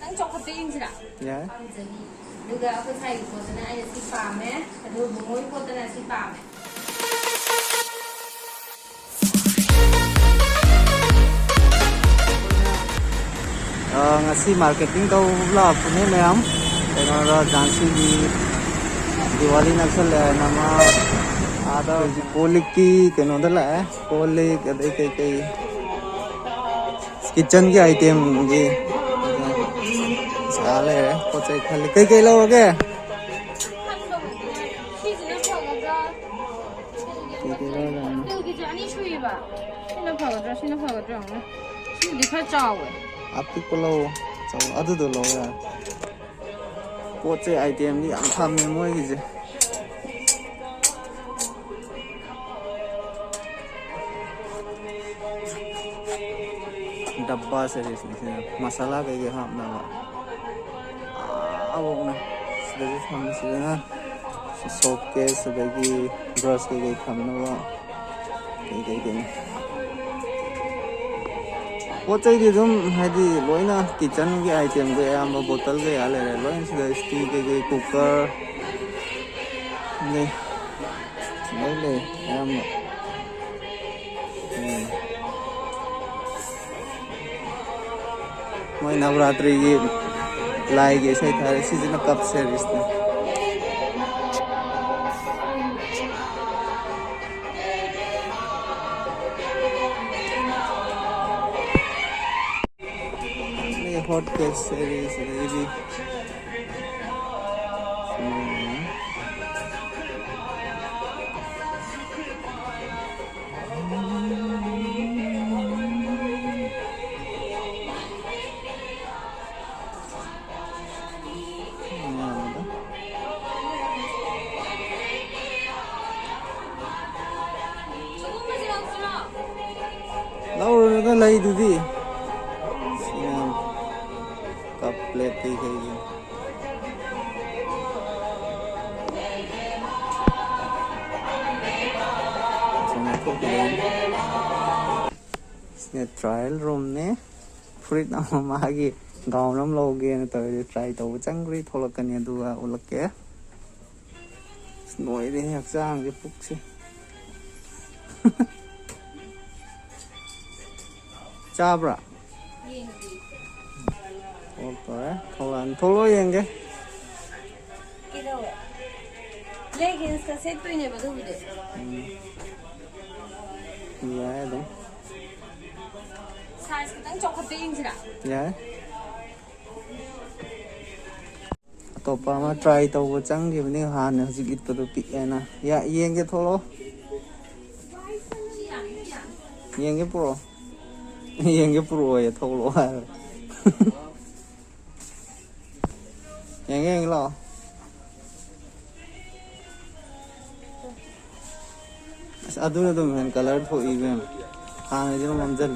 Nang coklat ini sih lah. Ya. Juga aku saya ikutnya aja si pame, aduh bungoy ikutnya si pame. Ngasi marketing tau lah punya ma'am. Kaya jansi di Diwali nagsal nama ada kolik ki kano dala kolik ada kay kitchen ki item ki साले पचे खाली कई कई लोगे आपकी को लो चलो अदु दो लो यार पचे आइटम नी आम थाम में मोय गिजे डब्बा से मसाला कई हाम ना अब ना सदे हम सिना सोप के सदगी ब्रश के गई खामना कई पोचै दि जुम हादि लोइना किचन के आइटम के आम बोतल के आले रे लोइन से स्टील के कुकर ने ले आम मैं नवरात्रि की लाएगी सही था सीजन कब से रिश्ते ये हॉट केक सीरीज ये भी laur na lay dudi siya cup plate kayo sana ko इसने ट्रायल रूम ने फ्रिज ना मागी गांव नम लोगे न तो ट्राई तो चंगरी थोलकनी दुआ उलके नोई दे हक्चांग जे पुक्से चाबरा ओके थोड़ा थोड़ा येंगे किधर लेकिन इसका सेट तो इन्हें बदल दे या है तो साइज कितना चौकट इंच ना या तो पामा ट्राई तो वो चंग के बने हान हजी कित तो पिक है ना या येंगे थोड़ा येंगे प्रो येंगे प्रो ये थोड़ा है येंगे लो अदुने तो मैं कलर थो इवें हाँ ये जो मंजर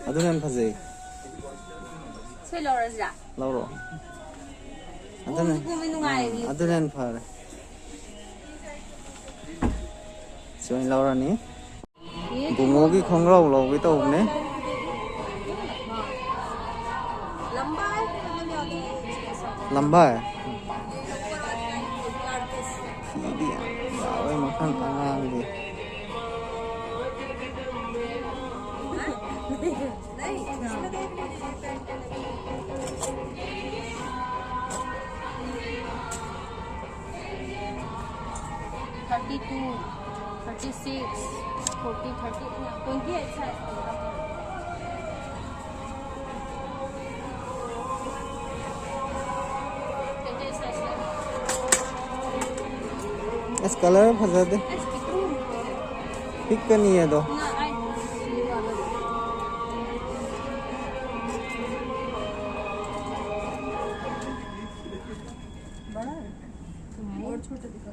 अदुने फंसे सही लौरा जा लौरो अदुने फार सोई लौरा नहीं बुमोगी खोंगरा उलोगी तो उन्हें लंबा है सीधी है यावे मखन तंगांग दे $32, $36, $40, $28 size. इस कलर फंसा दे पिक करनी है तो और छोटे दिखा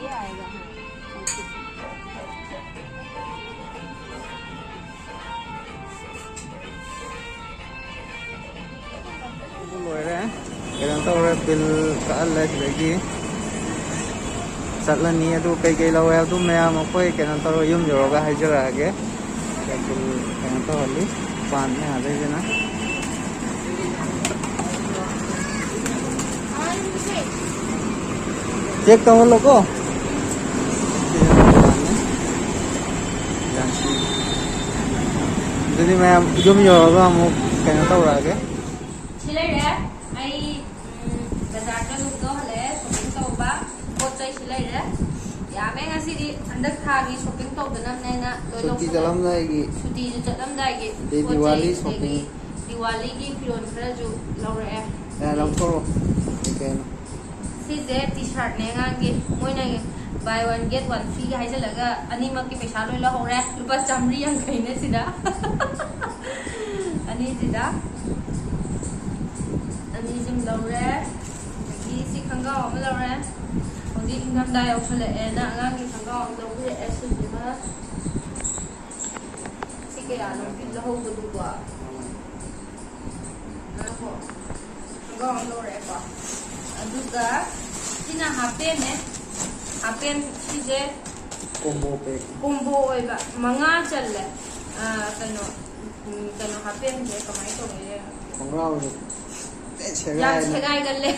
ये आएगा लोरे kailan to bill ka alas lagi satlan ni adu kai kai law adu maya ma koi kailan to yum joro ga hajara age bill kailan to hali pan me ade jana check तो हम लोग को jadi मैं jom yo ko हम kaya tau ra ke Sila re ai bazar ta lu do le shopping to ba pot chai sila re ya me ngasi di andak tha gi shopping to da nam na loi lo suti jalam dai gi suti ju chalam dai gi Diwali shopping Diwali gi firon khara ju lo re ya lam thoro ke si je t-shirt ne ngang gi moi na gi buy one get one free hai se laga ani mak ki paisa loi lo ho re lupa 150 ne sida ani sida ani jim lo re gi si khanga om lo re odi ingam dai au chale e na ngang gi khanga om lo re e su ji ma si ke ya no pi lo ho bu du ba na ho khanga om lo re ba aduga sina hapen ne hapen si je combo oi ba manga challe kano hapen je kamai to ne kongrao ni ya chegai galle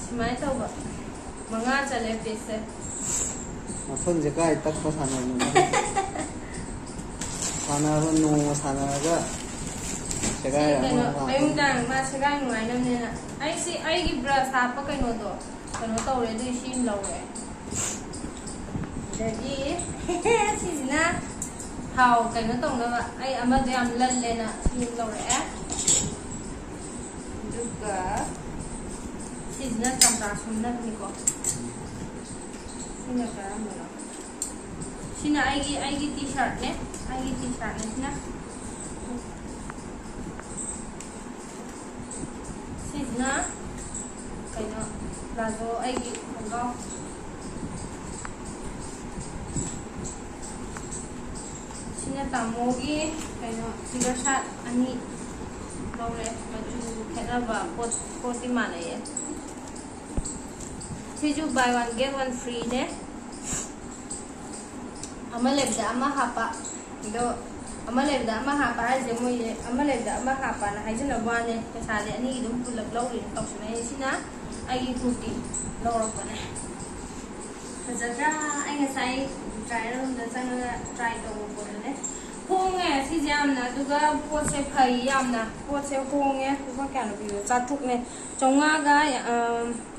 simai to ba manga challe pese mafon je kai tak pa sana ni sana ro no sana ga chegai kano ayung dang ma chegai ngai nam ne na ai si ai gi brush ha pa kano to to re du sim lo re jadi sisina thau kano tong na ai ama de am lan le na sim lo re juga sisina tamta sumna ni ko sina ka mo sina ai gi t-shirt ne sina sisina kano lazo ai gi ko sina tamogi kano siga shat ani lore maju khena ba pot ti mane ye siju buy one get one free ne amaleb da ama hapa do amaleb da ama hapa ai je moi amaleb da ama hapa na hai jina ba ne pesa de ani dum pulak lo ri tok sina sina ai fruity lo ro pa ne jaga ai nga sai try ro da sang try to ko ne hong e si jam na duga pot se phai yam na pot se hong e duga kya no bi cha thuk ne chonga ga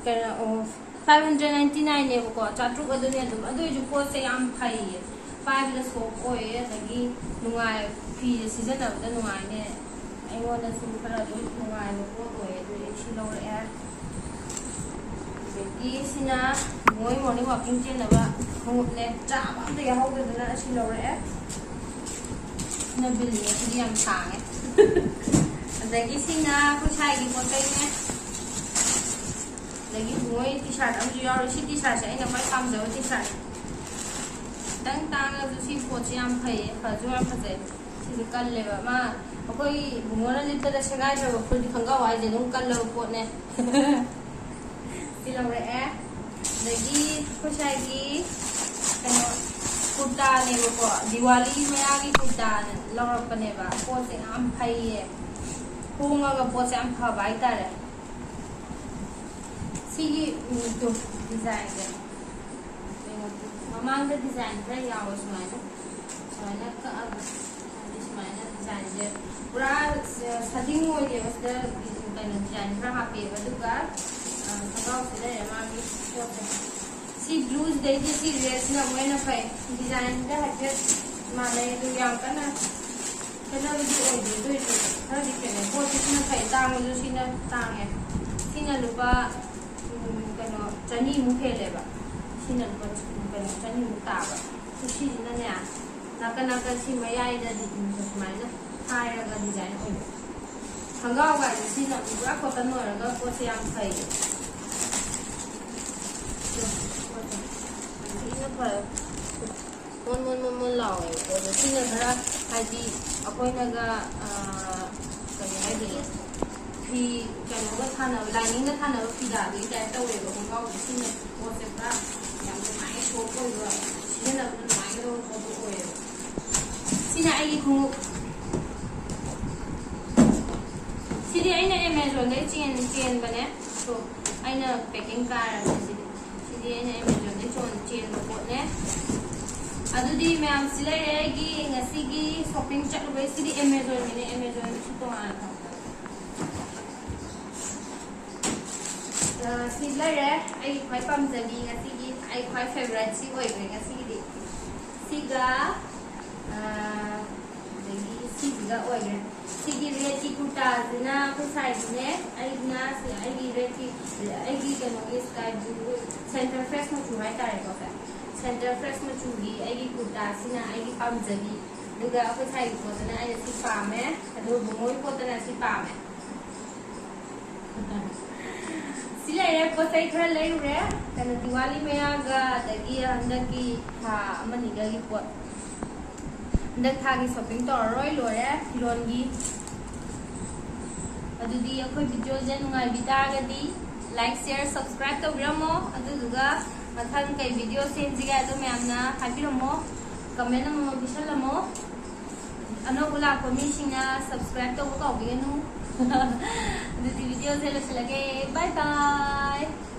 ka 599 ne ko cha thuk adu ne adu ju pot se yam phai 5 la so ko e dagi nungai phi season da nungai ne ai wona su khara du nungai no ko to e du chi lo re ki sina moi morning walking chen na ba hong ne cha ba de ya ho de na chi lo re na bili ni yang sang e adagi sina ko chai gi ko tai ne lagi moi t-shirt am ju yo si t-shirt sai na mai kam jo t-shirt dang tang la ju si po chi am phai pha ju am pha je si kal le ba ma koi bungona li ta da sagai jo ko di khanga wai je nung kal lo po ne si lo re lagi ko chai gi kano kurta ne ko Diwali me agi kurta ne lor pa ne ba po se am phai ye hunga ga po se am pha bai ta re si to design de mamang da design ra ya was mai na ka this mai na design de pura sading mo ye was da kind design ra ha pe ba du ka thagao se de ma mi si blues de si red na mo na phai design da ha je ma le du yang ka na kana du oi du ha di ke ne po ti na phai ta mo du si na ta nge si na lu ba kano chani mu phele ba si na lu ba kano chani mu ta ba si na ne na ka si ma yai da di mu ma na hai ra ga design oi thangao ga si na pura ko ta no ra ga po se yang phai mon lao e ko si na ra hai di apoi na ga ka ne hai di phi kano ga thana lining ga thana phi da di ta to e ko ngao si na ko se pra yang mai ko ko ga si na mai ro ko ko e si na ai ku si di ai na Amazon ga chen ba ne so ai na packing ka ra si ꯁꯤꯗꯤ ꯑꯩꯅ ꯑꯦꯃꯦꯖꯣꯟꯗꯩ ꯆꯦꯟꯕ ꯄꯣꯠꯅꯦ ꯑꯗꯨꯗꯤ ꯃꯌꯥꯝ ꯁꯤ ꯂꯩꯔꯦ ꯑꯩꯒꯤ ꯉꯁꯤꯒꯤ shopping ꯆꯠꯂꯨꯕꯩ ꯁꯤꯗꯤ ꯑꯦꯃꯦꯖꯣꯟꯒꯤꯅꯦ ꯑꯦꯃꯦꯖꯣꯟꯒꯤꯁꯨ ꯇꯣꯉꯥꯟꯅ ꯊꯝꯃꯦ ꯁꯤ ꯂꯩꯔꯦ ꯑꯩ ꯈ꯭ꯋꯥꯏ ꯄꯥꯝꯖꯕꯤ ꯉꯁꯤꯒꯤ ꯑꯩ ꯈ꯭ꯋꯥꯏ ꯐꯦꯚꯣꯔꯥꯏꯠ ꯁꯤ ꯑꯣꯏꯈ꯭ꯔꯦ ꯉꯁꯤꯒꯤꯗꯤ siga jadi siga oye sigi reti kurta zina kusai zine aigna si aigi reti aigi kanogi sky blue center fresh machu hai tare ko ka center fresh machu gi aigi kurta sina aigi pamjabi duga kusai ko tana ai si pame adu bumoi ko tana si pame sila ya ko sai khara lai re kana Diwali me aga dagi handaki tha amani ga gi pot handak tha gi shopping to roi lore filon gi adudi akoi video je nungai bita ga di like share subscribe to biramo adu duga mathang kai video sen jiga do me amna habiramo comment mo bisalamo ano ula ko mi singa subscribe to ko bi nu the video se lo lage bye bye